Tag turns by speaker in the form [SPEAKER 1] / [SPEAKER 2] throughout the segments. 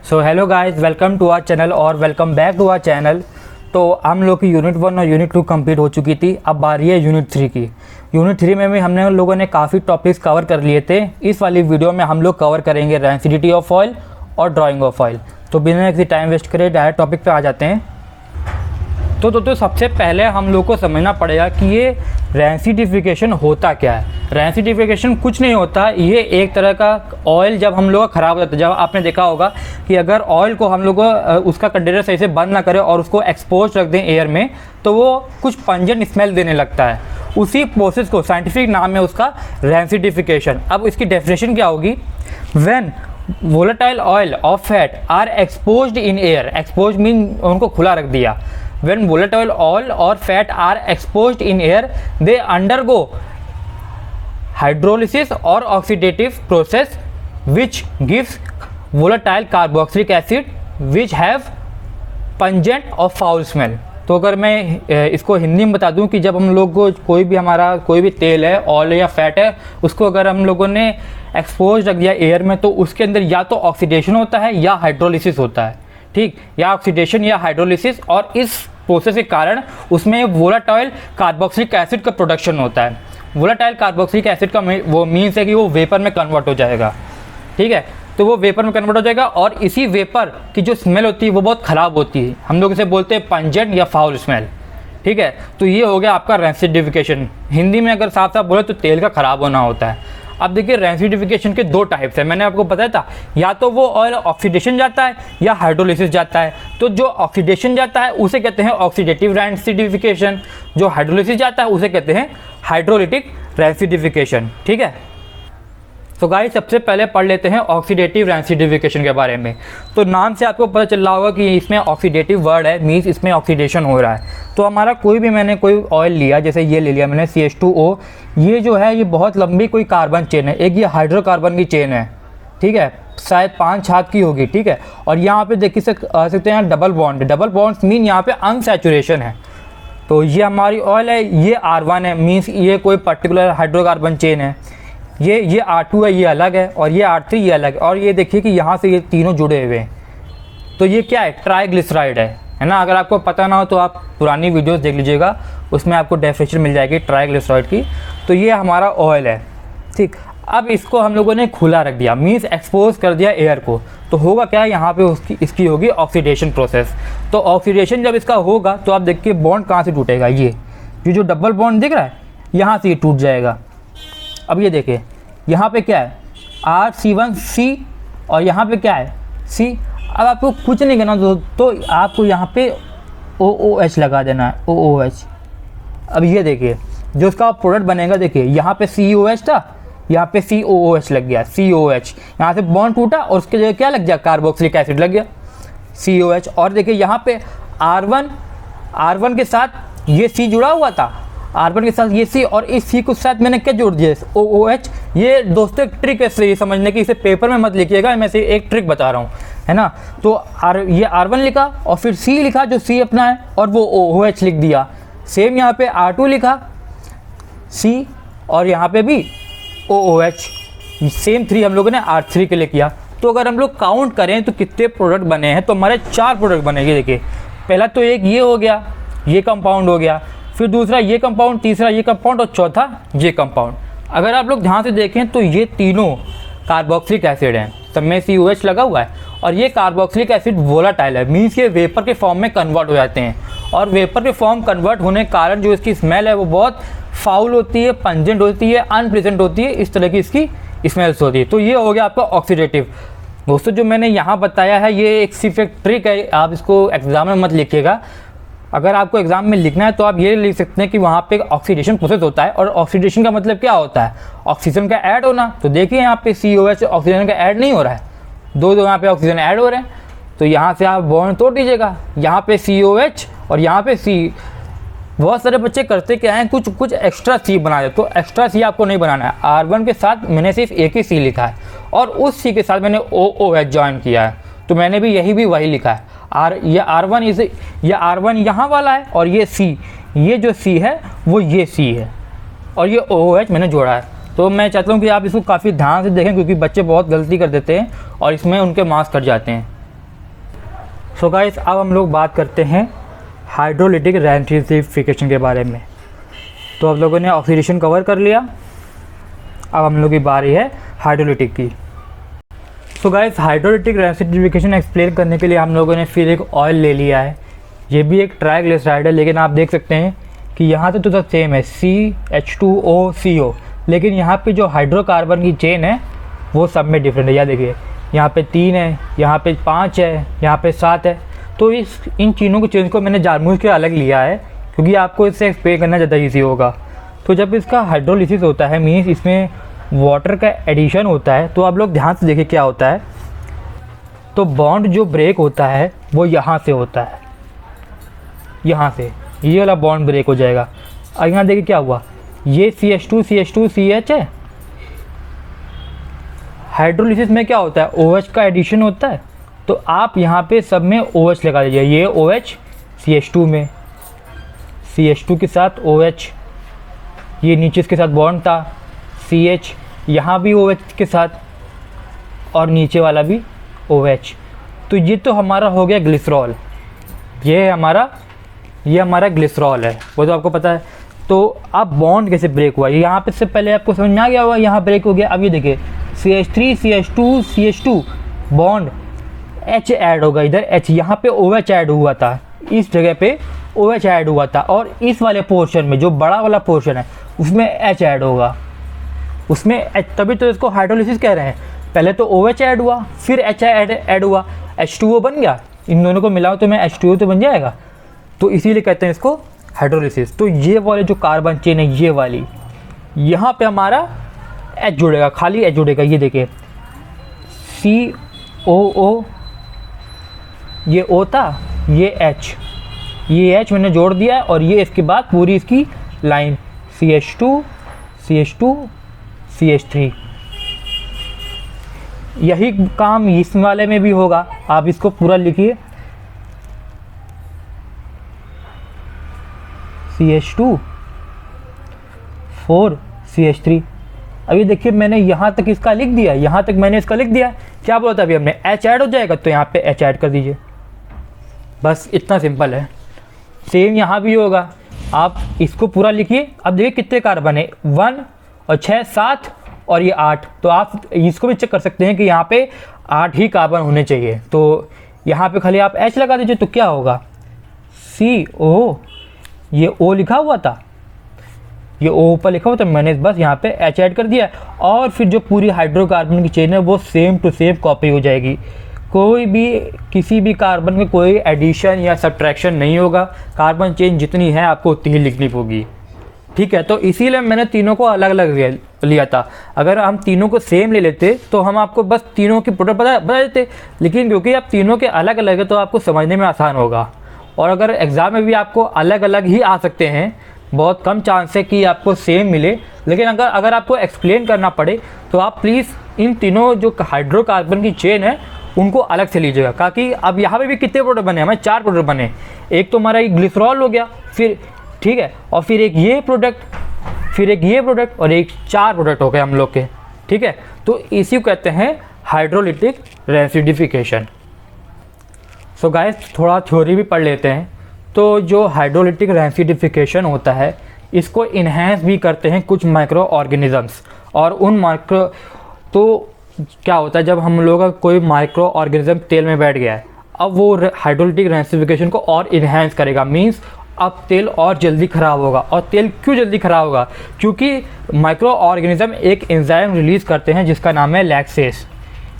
[SPEAKER 1] So hello guys, welcome to our channel और welcome back to our channel. तो हम लोग की यूनिट 1 और यूनिट 2 कंप्लीट हो चुकी थी। अब बारी है यूनिट 3 की। यूनिट 3 में भी हमने लोगों ने काफ़ी टॉपिक्स कवर कर लिए थे। इस वाली वीडियो में हम लोग कवर करेंगे रेंसिडिटी ऑफ ऑयल और ड्राइंग ऑफ ऑयल। तो बिना किसी टाइम वेस्ट करे डायरेक्ट टॉपिक पे आ जाते हैं। तो सबसे पहले हम लोग को समझना पड़ेगा कि ये रेंसिडिफिकेशन होता क्या है। रेंसिडिफिकेशन कुछ नहीं होता, ये एक तरह का ऑयल जब हम लोग का ख़राब हो जाता है। जब आपने देखा होगा कि अगर ऑयल को हम लोग उसका कंटेनर सही से बंद ना करें और उसको एक्सपोज रख दें एयर में, तो वो कुछ पंजेंट स्मेल देने लगता है। उसी प्रोसेस को साइंटिफिक नाम है उसका रेंसिडिफिकेशन। अब इसकी डेफिनेशन क्या होगी? व्हेन वोलेटाइल ऑयल और fat are exposed in air, expose mean उनको खुला रख दिया। When volatile oil or fat are exposed in air, they undergo hydrolysis or oxidative process which gives volatile carboxylic acid which have pungent or foul smell। तो अगर मैं इसको हिंदी में बता दूं कि जब हम लोग को कोई भी तेल है, ऑयल है या फैट है, उसको अगर हम लोगों ने एक्सपोज रख दिया एयर में, तो उसके अंदर या तो ऑक्सीडेशन होता है या हाइड्रोलिसिस होता है। ठीक, या ऑक्सीडेशन या हाइड्रोलिसिस, और इस प्रोसेस के कारण उसमें वोलेटाइल कार्बोक्सिलिक एसिड का प्रोडक्शन होता है। वोलेटाइल कार्बोक्सिलिक एसिड का वो मीन्स है कि वो वेपर में कन्वर्ट हो जाएगा। ठीक है, तो वो वेपर में कन्वर्ट हो जाएगा और इसी वेपर की जो स्मेल होती है वो बहुत ख़राब होती है। हम लोग इसे बोलते हैं पंजेंट या फाउल स्मेल। ठीक है, तो ये हो गया आपका रेंसिडिफिकेशन। हिंदी में अगर साफ साफ बोले तो तेल का ख़राब होना होता है। अब देखिए, रेंसिडिफिकेशन के दो टाइप्स है। मैंने आपको बताया था, या तो वो ऑयल ऑक्सीडेशन जाता है या हाइड्रोलिसिस जाता है। तो जो ऑक्सीडेशन जाता है उसे कहते हैं ऑक्सीडेटिव रेंसिडिफिकेशन, जो हाइड्रोलिसिस जाता है उसे कहते हैं हाइड्रोलिटिक रेंसिडिफिकेशन। ठीक है, तो गाइस सबसे पहले पढ़ लेते हैं ऑक्सीडेटिव रेंसिडिफिकेशन के बारे में। तो नाम से आपको पता चल रहा होगा कि इसमें ऑक्सीडेटिव वर्ड है, मीन्स इसमें ऑक्सीडेशन हो रहा है। तो हमारा मैंने कोई ऑयल लिया, जैसे ये ले लिया मैंने CH2O। ये जो है ये बहुत लंबी कोई कार्बन चेन है, एक ये हाइड्रोकार्बन की चेन है। ठीक है, शायद 5 हाथ की होगी। ठीक है, और यहाँ पे देख सकते हैं double bond. Double bonds mean यहाँ पे अनसैचुरेशन है। तो ये हमारी ऑयल है, ये R1 है, मीन्स ये कोई पर्टिकुलर हाइड्रोकार्बन चेन है। ये R2 है, ये अलग है, और ये R3 ये अलग है। और ये देखिए कि यहाँ से ये तीनों जुड़े हुए हैं। तो ये क्या है? ट्राइग्लिसराइड है ना। अगर आपको पता ना हो तो आप पुरानी वीडियोस देख लीजिएगा, उसमें आपको डेफिनेशन मिल जाएगी ट्राइग्लिसराइड की। तो ये हमारा ऑयल है। ठीक, अब इसको हम लोगों ने खुला रख दिया, मीन्स एक्सपोज कर दिया एयर को। तो होगा क्या? यहाँ पे इसकी होगी ऑक्सीडेशन प्रोसेस। तो ऑक्सीडेशन जब इसका होगा तो आप देखिए बॉन्ड कहाँ से टूटेगा। ये जो डबल बॉन्ड दिख रहा है, यहाँ से ये टूट जाएगा। अब ये देखिए, यहाँ पे क्या है? RC1C, और यहाँ पे क्या है? C। अब आपको कुछ नहीं करना तो आपको यहाँ पे OOH लगा देना है, OOH। अब ये देखिए जो इसका प्रोडक्ट बनेगा, देखिए यहाँ पे COH था, यहाँ पे COOH लग गया, COH। यहाँ से बॉन्ड टूटा और उसके जगह क्या लग गया? कार्बोक्सिलिक एसिड लग गया, COH। और देखिए यहाँ पे R1 के साथ ये C जुड़ा हुआ था, R1 के साथ ये C, और इस C को साथ मैंने क्या जोड़ दिया? OOH। ये दोस्तों एक ट्रिक है इसे समझने की, इसे पेपर में मत लिखिएगा, मैं इसे एक ट्रिक बता रहा हूँ, है ना। तो ये R1 लिखा और फिर C लिखा जो C अपना है, और वो OOH लिख दिया। सेम यहाँ पे R2 लिखा, C, और यहाँ पे भी OOH। सेम 3 हम लोगों ने R3 के लिए किया। तो अगर हम लोग काउंट करें तो कितने प्रोडक्ट बने हैं, तो हमारे 4 प्रोडक्ट बनेंगे। देखिए, पहला तो एक ये हो गया, ये कंपाउंड हो गया, फिर दूसरा ये कंपाउंड, तीसरा ये कंपाउंड, और चौथा ये कंपाउंड। अगर आप लोग ध्यान से देखें तो ये तीनों कार्बोक्सिलिक एसिड हैं, सब में COH लगा हुआ है। और ये कार्बोक्सिलिक एसिड वोलाटाइल है, मीन्स ये वेपर के फॉर्म में कन्वर्ट हो जाते हैं। और वेपर के फॉर्म कन्वर्ट होने के कारण जो इसकी स्मेल है वो बहुत फाउल होती है, पंजेंट होती है, अनप्लीजेंट होती है, इस तरह की इसकी स्मेल्स होती है। तो ये हो गया आपका ऑक्सीडेटिव। दोस्तों जो मैंने यहाँ बताया है ये एक सिर्फ एक ट्रिक है, आप इसको एग्जाम में मत लिखिएगा। अगर आपको एग्जाम में लिखना है तो आप ये लिख सकते हैं कि वहाँ पे ऑक्सीडेशन प्रोसेस होता है। और ऑक्सीडेशन का मतलब क्या होता है? ऑक्सीजन का ऐड होना। तो देखिए यहाँ पे COH ऑक्सीजन का ऐड नहीं हो रहा है, दो यहाँ पे ऑक्सीजन ऐड हो रहे हैं। तो यहाँ से आप बॉन्ड तोड़ दीजिएगा, यहाँ पे COH और यहाँ पे C। बहुत सारे बच्चे करते क्या हैं, कुछ एक्स्ट्रा C बना देते। तो एक्स्ट्रा C आपको नहीं बनाना है। R1 के साथ मैंने सिर्फ एक ही C लिखा है, और उस C के साथ मैंने OOH ज्वाइन किया है। तो मैंने भी वही लिखा है। ये R1 यहाँ वाला है, और ये C, ये जो C है वो ये C है, और ये OOH मैंने जोड़ा है। तो मैं चाहता हूँ कि आप इसको काफ़ी ध्यान से देखें, क्योंकि बच्चे बहुत गलती कर देते हैं और इसमें उनके मार्क्स कट जाते हैं। सो गाइस, अब हम लोग बात करते हैं हाइड्रोलिटिक रेसिडिफिकेशन के बारे में। तो आप लोगों ने ऑक्सीडेशन कवर कर लिया, अब हम लोग की बारी है हाइड्रोलिटिक की। सो गाइस, हाइड्रोलिटिक रेसिडिफिकेशन एक्सप्लेन करने के लिए हम लोगों ने फिर एक ऑयल ले लिया है। ये भी एक ट्राइग्लिसराइड है, लेकिन आप देख सकते हैं कि यहाँ तो सब सेम है, CH2OCO, लेकिन यहाँ पे जो हाइड्रोकार्बन की चेन है वो सब में डिफरेंट है। या देखिए, यहाँ पे 3 है, यहाँ पे 5 है, यहाँ पे 7 है। तो इन तीनों के चेन को मैंने जानबूझ के अलग लिया है, क्योंकि आपको इससे एक्सप्लेन करना ज़्यादा ईजी होगा। तो जब इसका हाइड्रोलिसिस होता है, मीन्स इसमें वाटर का एडिशन होता है, तो आप लोग ध्यान से देखिए क्या होता है। तो बॉन्ड जो ब्रेक होता है वो यहाँ से होता है, यहाँ से ये वाला बॉन्ड ब्रेक हो जाएगा। और यहाँ देखिए क्या हुआ, ये CH2CH2CH है। हाइड्रोलिसिस में क्या होता है, OH का एडिशन होता है, तो आप यहाँ पे सब में OH लगा दीजिए। ये OH CH2 में, CH2 के साथ OH, ये नीचे इसके साथ बॉन्ड था CH, यहाँ भी OH के साथ, और नीचे वाला भी OH। तो ये तो हमारा हो गया ग्लिसरॉल, ये हमारा ग्लिसरॉल है, वो तो आपको पता है। तो अब बॉन्ड कैसे ब्रेक हुआ, यहाँ पे से पहले आपको समझ में आ गया होगा, यहाँ ब्रेक हो गया। अब ये देखिए, CH3 CH2 CH2 bond H add होगा, इधर H, यहाँ पे OH ऐड हुआ था, इस जगह पे OH ऐड हुआ था, और इस वाले पोर्शन में जो बड़ा वाला पोर्शन है उसमें H ऐड होगा, उसमें H, तभी तो इसको हाइड्रोलिसिस कह रहे हैं। पहले तो OH ऐड हुआ, फिर H ऐड हुआ, H2O बन गया। इन दोनों को मिलाओ तो मैं H2O तो बन जाएगा, तो इसीलिए कहते हैं इसको हाइड्रोलिसिस। तो ये वाले जो कार्बन चेन है, ये वाली, यहाँ पे हमारा H जुड़ेगा, खाली H जुड़ेगा। ये देखिए, COO, ये O था, ये H मैंने जोड़ दिया है, और ये इसके बाद पूरी इसकी लाइन CH2 CH2 CH3। यही काम इस वाले में भी होगा, आप इसको पूरा लिखिए, CH2 4 CH3। अभी देखिए, मैंने यहाँ तक इसका लिख दिया, यहाँ तक मैंने इसका लिख दिया। क्या बोला था अभी हमने, H ऐड हो जाएगा, तो यहाँ पे H ऐड कर दीजिए, बस इतना सिंपल है। सेम यहाँ भी होगा, आप इसको पूरा लिखिए। अब देखिए कितने कार्बन है, 1 और 6 7 और ये 8। तो आप इसको भी चेक कर सकते हैं कि यहाँ पे 8 ही कार्बन होने चाहिए। तो यहाँ पे खाली आप H लगा दीजिए, तो क्या होगा, CO, ये O लिखा हुआ था, ये O ऊपर लिखा हुआ था, मैंने बस यहाँ पे H ऐड कर दिया, और फिर जो पूरी हाइड्रोकार्बन की चेन है वो सेम टू सेम कॉपी हो जाएगी। कोई भी किसी भी कार्बन में कोई एडिशन या सब्ट्रैक्शन नहीं होगा, कार्बन चेन जितनी है आपको उतनी ही लिखनी होगी, ठीक है। तो इसीलिए मैंने तीनों को अलग अलग लिया था। अगर हम तीनों को सेम ले लेते तो हम आपको बस तीनों की प्रोडक्ट बता देते, लेकिन क्योंकि आप तीनों के अलग अलग है तो आपको समझने में आसान होगा। और अगर एग्ज़ाम में भी आपको अलग अलग ही आ सकते हैं, बहुत कम चांस है कि आपको सेम मिले। लेकिन अगर आपको एक्सप्लेन करना पड़े तो आप प्लीज़ इन तीनों जो हाइड्रोकार्बन की चेन है उनको अलग से लीजिएगा। ताकि अब यहाँ पे भी कितने प्रोडक्ट बने, हमें 4 प्रोडक्ट बने। एक तो हमारा ये ग्लिसरॉल हो गया, फिर ठीक है, और फिर एक ये प्रोडक्ट, फिर एक ये प्रोडक्ट, और एक 4 प्रोडक्ट हो गए हम लोग के, ठीक है। तो इसी को कहते हैं हाइड्रोलिटिक रेसिडिफिकेशन। सो गाइस, थोड़ा थ्योरी भी पढ़ लेते हैं। तो जो हाइड्रोलिटिक रेसिडिफिकेशन होता है, इसको इन्हेंस भी करते हैं कुछ माइक्रो ऑर्गेनिजम्स। और उन माइक्रो, तो क्या होता है, जब हम लोग का कोई माइक्रो ऑर्गेनिज्म तेल में बैठ गया है, अब वो हाइड्रोलिटिक रेसिडिफिकेशन को और इन्हेंस करेगा। मीन्स अब तेल और जल्दी ख़राब होगा। और तेल क्यों जल्दी ख़राब होगा, क्योंकि माइक्रो ऑर्गेनिज्म एक एंजाइम रिलीज़ करते हैं जिसका नाम है लैक्सेस।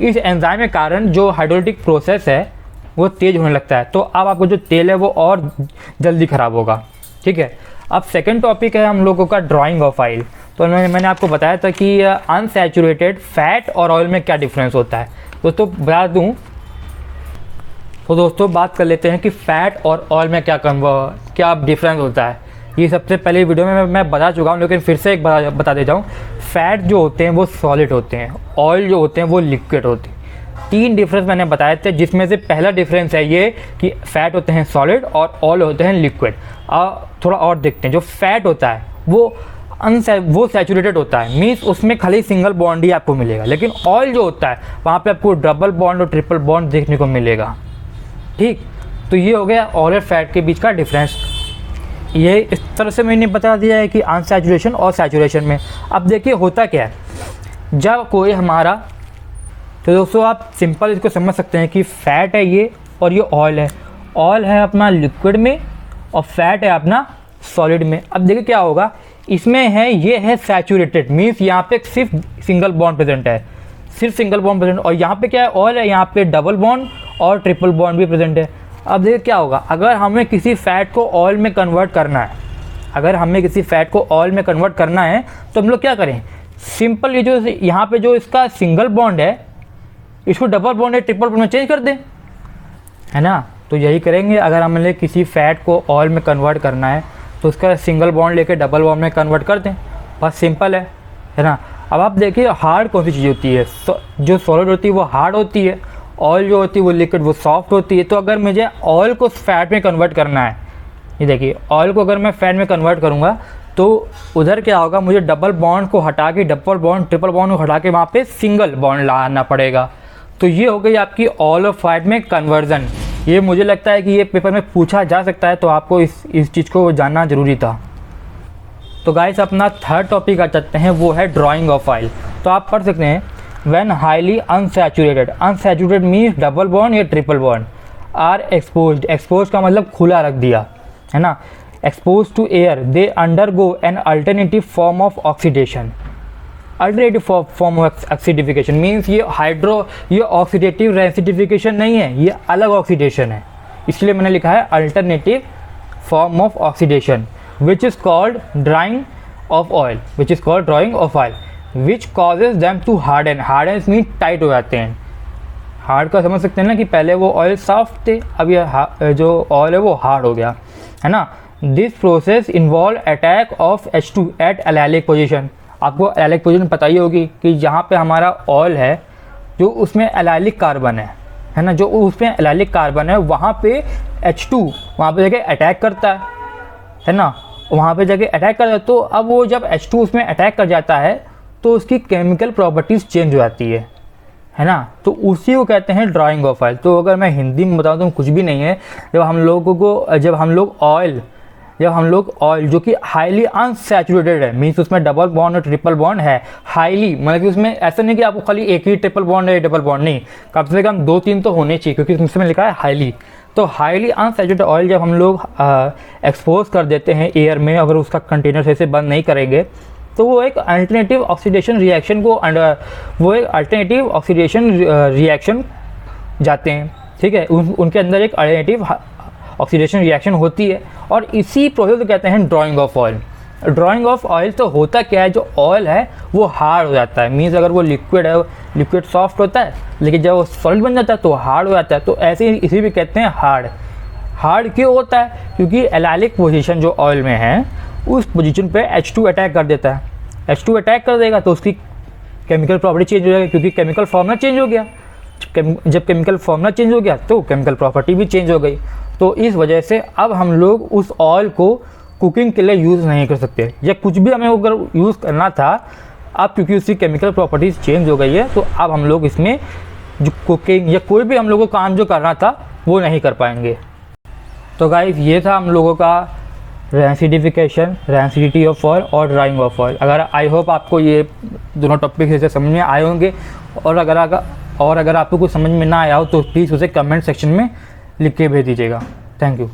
[SPEAKER 1] इस एंजाइम के कारण जो हाइड्रोलिटिक प्रोसेस है वो तेज़ होने लगता है। तो अब आपको जो तेल है वो और जल्दी ख़राब होगा, ठीक है। अब सेकंड टॉपिक है हम लोगों का ड्राइंग ऑफ ऑयल। तो मैंने आपको बताया था कि अनसैचुरेटेड फैट और ऑयल में क्या डिफरेंस होता है। दोस्तों बता दूं, तो दोस्तों बात कर लेते हैं कि फ़ैट और ऑयल में क्या डिफरेंस होता है। ये सबसे पहले वीडियो में मैं बता चुका हूँ, लेकिन फिर से एक बार बता देता हूँ। फ़ैट जो होते हैं वो सॉलिड होते हैं, ऑयल जो होते हैं वो लिक्विड होते हैं। 3 डिफरेंस मैंने बताए थे, जिसमें से पहला डिफरेंस है ये कि फ़ैट होते हैं सॉलिड और ऑयल होते हैं लिक्विड। थोड़ा और देखते हैं। जो फ़ैट होता है वो सैचुरेटेड होता है, मीन्स उसमें खाली सिंगल बॉन्ड ही आपको मिलेगा। लेकिन ऑयल जो होता है वहाँ पे आपको डबल बॉन्ड और ट्रिपल बॉन्ड देखने को मिलेगा, ठीक, तो ये हो गया ऑयल और फैट के बीच का डिफरेंस। ये इस तरह से मैंने बता दिया है कि अनसैचुरेशन और सैचुरेशन में। अब देखिए होता क्या है, जब कोई हमारा, तो दोस्तों आप सिंपल इसको समझ सकते हैं कि फ़ैट है ये और ये ऑयल है। ऑयल है अपना लिक्विड में और फैट है अपना सॉलिड में। अब देखिए क्या होगा, इसमें है, ये है सैचुरेटेड, मीन्स यहाँ पे सिर्फ सिंगल बॉन्ड प्रेजेंट है, सिर्फ सिंगल बॉन्ड प्रेजेंट। और यहाँ पे क्या है, ऑयल है, यहाँ पे डबल बॉन्ड और ट्रिपल बॉन्ड भी प्रेजेंट है। अब देखिए क्या होगा, अगर हमें किसी फैट को ऑयल में कन्वर्ट करना है, अगर हमें किसी फैट को ऑयल में कन्वर्ट करना है तो हम लोग क्या करें, सिंपल ये जो यहाँ पे जो इसका सिंगल बॉन्ड है इसको डबल बॉन्ड या ट्रिपल बॉन्ड में चेंज कर दें, है ना। तो यही करेंगे, अगर हमें किसी फैट को ऑयल में कन्वर्ट करना है तो उसका सिंगल बॉन्ड लेके डबल बॉन्ड में कन्वर्ट कर दें, बस सिंपल है ना। अब आप देखिए हार्ड कौन सी चीज़ होती है, जो सॉलिड होती है वो हार्ड होती है, ऑयल जो होती है वो लिक्विड वो सॉफ्ट होती है। तो अगर मुझे ऑयल को फैट में कन्वर्ट करना है, ये देखिए ऑयल को अगर मैं फैट में कन्वर्ट करूँगा तो उधर क्या होगा, मुझे डबल बॉन्ड को हटा के, डबल बॉन्ड ट्रिपल बॉन्ड को हटा के वहाँ पे सिंगल बॉन्ड लाना पड़ेगा। तो ये हो गई आपकी ऑयल और फैट में कन्वर्जन। ये मुझे लगता है कि ये पेपर में पूछा जा सकता है, तो आपको इस चीज़ को जानना ज़रूरी था। तो गाइस अपना थर्ड टॉपिक आ जाते हैं, वो है ड्राइंग ऑफ ऑयल। तो आप पढ़ सकते हैं, when highly unsaturated, unsaturated means double bond या triple bond, are exposed, expose का मतलब खुला रख दिया, है ना, expose to air, they undergo an alternative form of oxidation. Alternative form of oxidification means ये ऑक्सीडेटिव रेसिडिफिकेशन नहीं है, ये अलग ऑक्सीडेशन है, इसलिए मैंने लिखा है alternative form of oxidation, which is called drying of oil, which is called drying of oil, which causes them to harden, harden mean tight हो जाते हैं। हार्ड का समझ सकते हैं ना कि पहले वो ऑयल सॉफ्ट थे, अब ये जो ऑयल है वो हार्ड हो गया, है ना। This process involve attack of H2 at allylic position. आपको एलाइलिक पोजीशन पता ही होगी कि जहाँ पे हमारा ऑयल है जो उसमें एलाइलिक कार्बन है ना, जो उसमें एलाइलिक कार्बन है वहाँ पे H2 वहाँ पे जाके अटैक करता है ना, वहाँ पे जाके अटैक करता है। तो अब वो जब H2 उसमें अटैक कर जाता है तो उसकी केमिकल प्रॉपर्टीज़ चेंज हो जाती है ना, तो उसी को कहते हैं ड्राइंग ऑफ ऑयल। तो अगर मैं हिंदी में बताऊँ तो कुछ भी नहीं है, जब हम लोग ऑयल जो कि हाईली अनसैचुरेटेड है, मीन्स उसमें डबल बॉन्ड और ट्रिपल बॉन्ड है, हाईली मतलब कि उसमें ऐसा नहीं कि आपको खाली एक ही ट्रिपल बॉन्ड है डबल बॉन्ड, नहीं, कम से कम 2-3 तो होने चाहिए, क्योंकि उसमें लिखा है हाईली। तो हाईली अनसैचुरेटेड ऑयल जब हम लोग एक्सपोज कर देते हैं एयर में, अगर उसका कंटेनर सही से बंद नहीं करेंगे तो वो एक अल्टरनेटिव ऑक्सीडेशन रिएक्शन जाते हैं, ठीक है, उनके अंदर एक अल्टरनेटिव ऑक्सीडेशन रिएक्शन होती है, और इसी प्रोसेस को कहते हैं drawing of oil. Drawing of oil तो होता क्या है, जो ऑयल है वो हार्ड हो जाता है, मीन्स अगर वो लिक्विड है, लिक्विड सॉफ्ट होता है, लेकिन जब वो सॉलिड बन जाता है तो हार्ड हो जाता है। तो ऐसे ही इसी भी कहते हैं हार्ड। हार्ड क्यों होता है, क्योंकि एलाइलिक पोजीशन जो ऑयल में है उस पोजीशन पे H2 अटैक कर देता है। H2 अटैक कर देगा तो उसकी केमिकल प्रॉपर्टी चेंज हो जाएगी, क्योंकि केमिकल फॉर्मूला चेंज हो गया। जब केमिकल फॉर्मूला चेंज हो गया तो केमिकल प्रॉपर्टी भी चेंज हो गई। तो इस वजह से अब हम लोग उस ऑयल को कुकिंग के लिए यूज़ नहीं कर सकते, या कुछ भी हमें अगर यूज़ करना था, अब क्योंकि उसकी केमिकल प्रॉपर्टीज़ चेंज हो गई है तो अब हम लोग इसमें जो कुकिंग या कोई भी हम लोगों को काम जो करना था वो नहीं कर पाएंगे। तो गाइस ये था हम लोगों का रेसिडिफिकेशन, रेसिडिटी ऑफ ऑयल और ड्राइंग ऑफ ऑयल। अगर आई होप आपको ये दोनों टॉपिक से समझ में आए होंगे, और अगर आपको कुछ समझ में ना आया हो तो प्लीज़ उसे कमेंट सेक्शन में लिख के भेज दीजिएगा। Thank you.